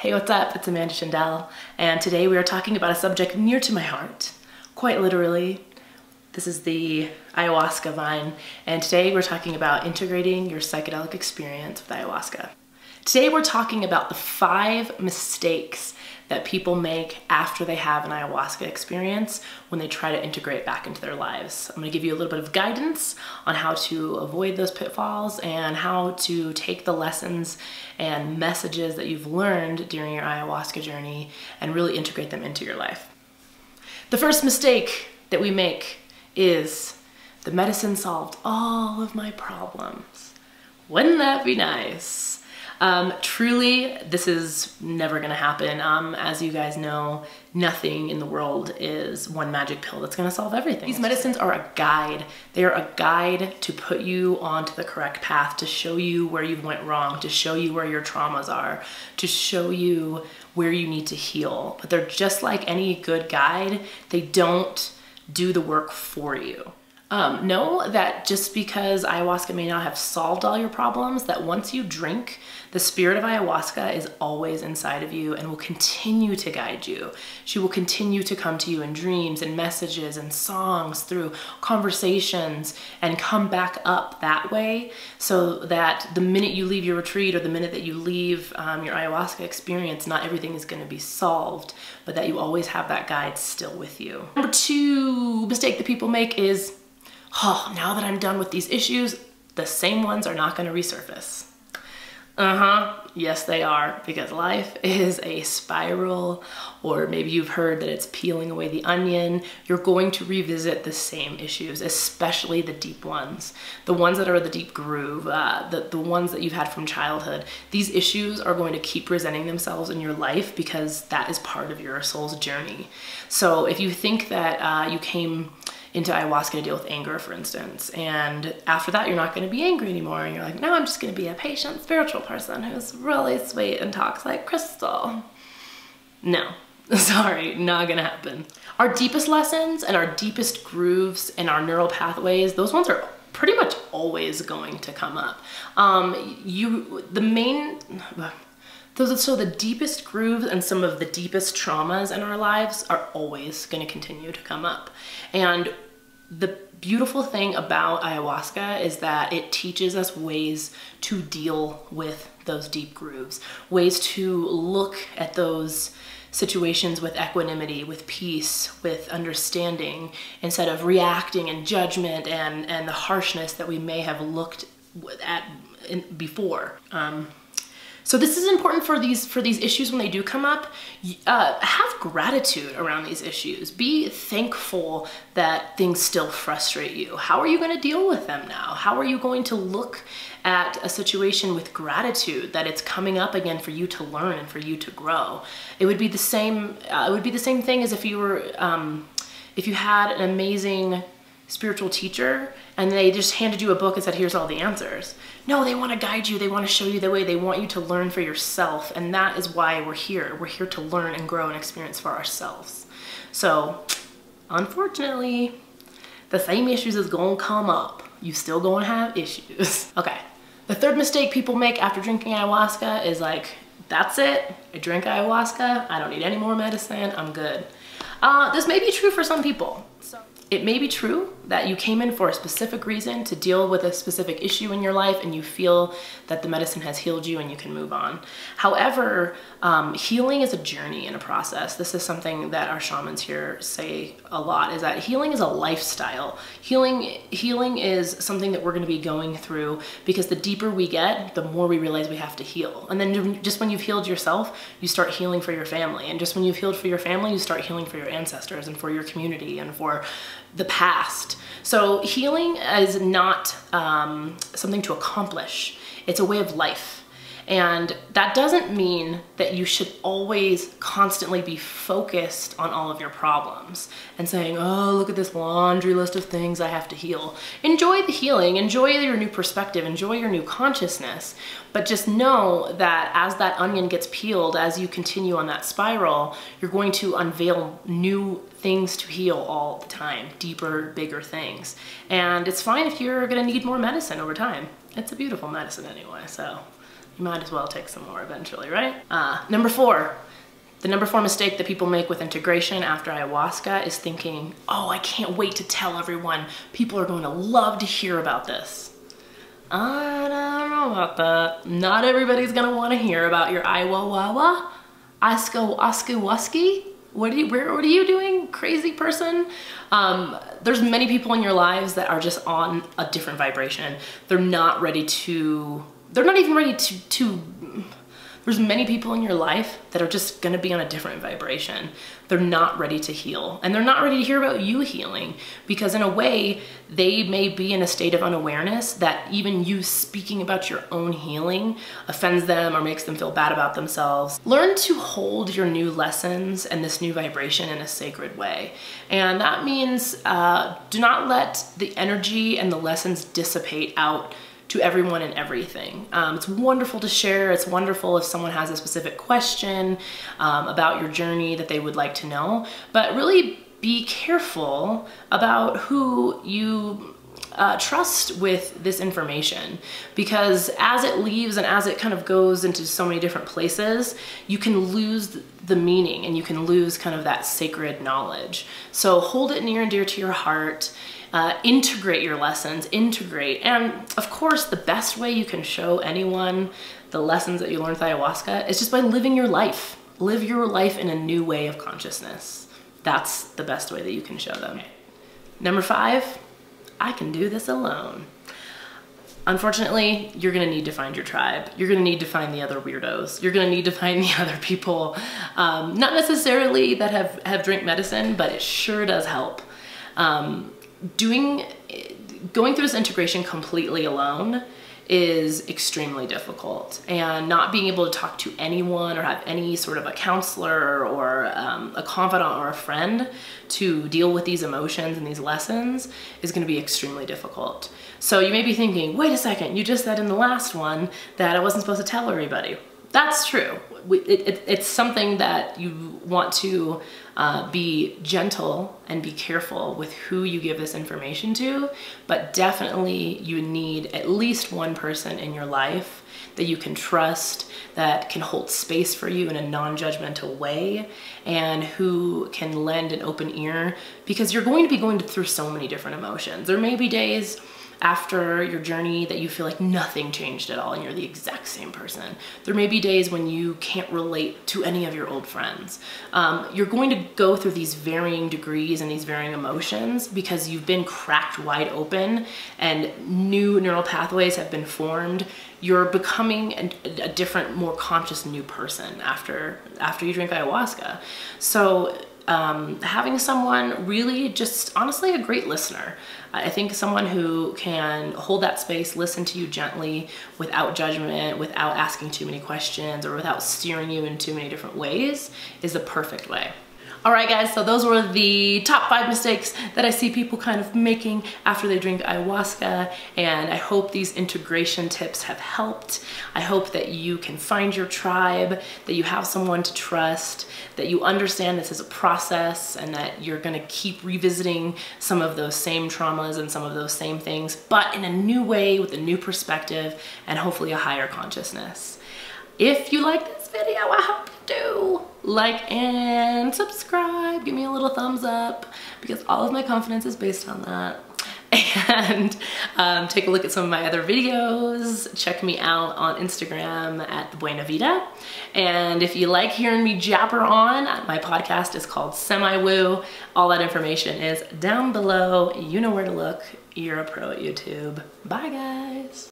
Hey, what's up? It's Amanda Schendel, and today we are talking about a subject near to my heart, quite literally. This is the ayahuasca vine, and today we're talking about integrating your psychedelic experience with ayahuasca. Today we're talking about the 5 mistakes that people make after they have an ayahuasca experience when they try to integrate back into their lives. I'm going to give you a little bit of guidance on how to avoid those pitfalls and how to take the lessons and messages that you've learned during your ayahuasca journey and really integrate them into your life. The first mistake that we make is the medicine solved all of my problems. Wouldn't that be nice? Truly, this is never gonna happen. As you guys know, nothing in the world is one magic pill that's gonna solve everything. These medicines are a guide. They are a guide to put you onto the correct path, to show you where you went wrong, to show you where your traumas are, to show you where you need to heal. But they're just like any good guide. They don't do the work for you. Know that just because ayahuasca may not have solved all your problems, that once you drink, the spirit of ayahuasca is always inside of you and will continue to guide you. She will continue to come to you in dreams and messages and songs through conversations and come back up that way, so that the minute you leave your retreat or the minute that you leave your ayahuasca experience, not everything is going to be solved, but that you always have that guide still with you. Number 2 mistake that people make is, oh, now that I'm done with these issues, the same ones are not going to resurface. Yes, they are, because life is a spiral, or maybe you've heard that it's peeling away the onion. You're going to revisit the same issues, especially the deep ones, the ones that are the deep groove, the ones that you've had from childhood. These issues are going to keep presenting themselves in your life because that is part of your soul's journey. So if you think that you came into ayahuasca to deal with anger, for instance, and after that you're not going to be angry anymore, and you're like, no, I'm just going to be a patient spiritual person who's really sweet and talks like crystal. No, sorry, not gonna happen. Our deepest lessons and our deepest grooves and our neural pathways, those ones are pretty much always going to come up. So the deepest grooves and some of the deepest traumas in our lives are always going to continue to come up. And the beautiful thing about ayahuasca is that it teaches us ways to deal with those deep grooves, ways to look at those situations with equanimity, with peace, with understanding, instead of reacting and judgment and the harshness that we may have looked at before. So this is important for these issues when they do come up. Have gratitude around these issues. Be thankful that things still frustrate you. How are you going to deal with them now? How are you going to look at a situation with gratitude that it's coming up again for you to learn and for you to grow? It would be the same. It would be the same thing as if you were, if you had an amazing spiritual teacher and they just handed you a book and said, here's all the answers. No, they want to guide you. They want to show you the way. They want you to learn for yourself. And that is why we're here. We're here to learn and grow and experience for ourselves. So unfortunately, the same issues is going to come up. You still going to have issues. Okay. The 3rd mistake people make after drinking ayahuasca is like, that's it. I drank ayahuasca. I don't need any more medicine. I'm good. This may be true for some people. It may be true that you came in for a specific reason to deal with a specific issue in your life and you feel that the medicine has healed you and you can move on. However, healing is a journey and a process. This is something that our shamans here say a lot, is that healing is a lifestyle. Healing is something that we're going to be going through, because the deeper we get, the more we realize we have to heal. And then just when you've healed yourself, you start healing for your family. And just when you've healed for your family, you start healing for your ancestors and for your community and for the past. So healing is not something to accomplish. It's a way of life. And that doesn't mean that you should always constantly be focused on all of your problems and saying, oh, look at this laundry list of things I have to heal. Enjoy the healing, enjoy your new perspective, enjoy your new consciousness, but just know that as that onion gets peeled, as you continue on that spiral, you're going to unveil new things to heal all the time, deeper, bigger things. And it's fine if you're gonna need more medicine over time. It's a beautiful medicine anyway, so you might as well take some more eventually, right? Number 4. The number 4 mistake that people make with integration after ayahuasca is thinking, oh, I can't wait to tell everyone. People are going to love to hear about this. I don't know about that. Not everybody's gonna want to hear about your ayahuasca Experience. What are you doing, crazy person? There's many people in your lives that are just on a different vibration. They're not even ready to, there's many people in your life that are just gonna be on a different vibration. They're not ready to heal, and they're not ready to hear about you healing, because in a way, they may be in a state of unawareness that even you speaking about your own healing offends them or makes them feel bad about themselves. Learn to hold your new lessons and this new vibration in a sacred way. And that means do not let the energy and the lessons dissipate out to everyone and everything. It's wonderful to share. It's wonderful if someone has a specific question about your journey that they would like to know, but really be careful about who you trust with this information, because as it leaves and as it kind of goes into so many different places, you can lose the meaning and you can lose kind of that sacred knowledge. So hold it near and dear to your heart. Integrate your lessons, and of course the best way you can show anyone the lessons that you learned with ayahuasca is just by living your life. Live your life in a new way of consciousness. That's the best way that you can show them. Number 5, I can do this alone. Unfortunately, you're gonna need to find your tribe. You're gonna need to find the other weirdos. You're gonna need to find the other people, not necessarily that have drank medicine, but it sure does help. Going through this integration completely alone is extremely difficult, and not being able to talk to anyone or have any sort of a counselor or a confidant or a friend to deal with these emotions and these lessons is going to be extremely difficult. So you may be thinking, wait a second, you just said in the last one that I wasn't supposed to tell everybody. That's true. It's something that you want to be gentle and be careful with who you give this information to, but definitely you need at least one person in your life that you can trust, that can hold space for you in a non-judgmental way, and who can lend an open ear, because you're going to be going through so many different emotions. There may be days after your journey that you feel like nothing changed at all and you're the exact same person. There may be days when you can't relate to any of your old friends. You're going to go through these varying degrees and these varying emotions because you've been cracked wide open and new neural pathways have been formed. You're becoming a different, more conscious new person after you drink ayahuasca. So having someone really just honestly a great listener. I think someone who can hold that space, listen to you gently without judgment, without asking too many questions, or without steering you in too many different ways is the perfect way. All right, guys, so those were the top 5 mistakes that I see people kind of making after they drink ayahuasca, and I hope these integration tips have helped. I hope that you can find your tribe, that you have someone to trust, that you understand this is a process, and that you're gonna keep revisiting some of those same traumas and some of those same things, but in a new way with a new perspective and hopefully a higher consciousness. If you like this video, I hope you do. Like and subscribe, give me a little thumbs up, because all of my confidence is based on that. And take a look at some of my other videos. Check me out on Instagram at Buena Vida. And if you like hearing me jabber on, my podcast is called Semi-Woo. All that information is down below. You know where to look. You're a pro at YouTube. Bye, guys.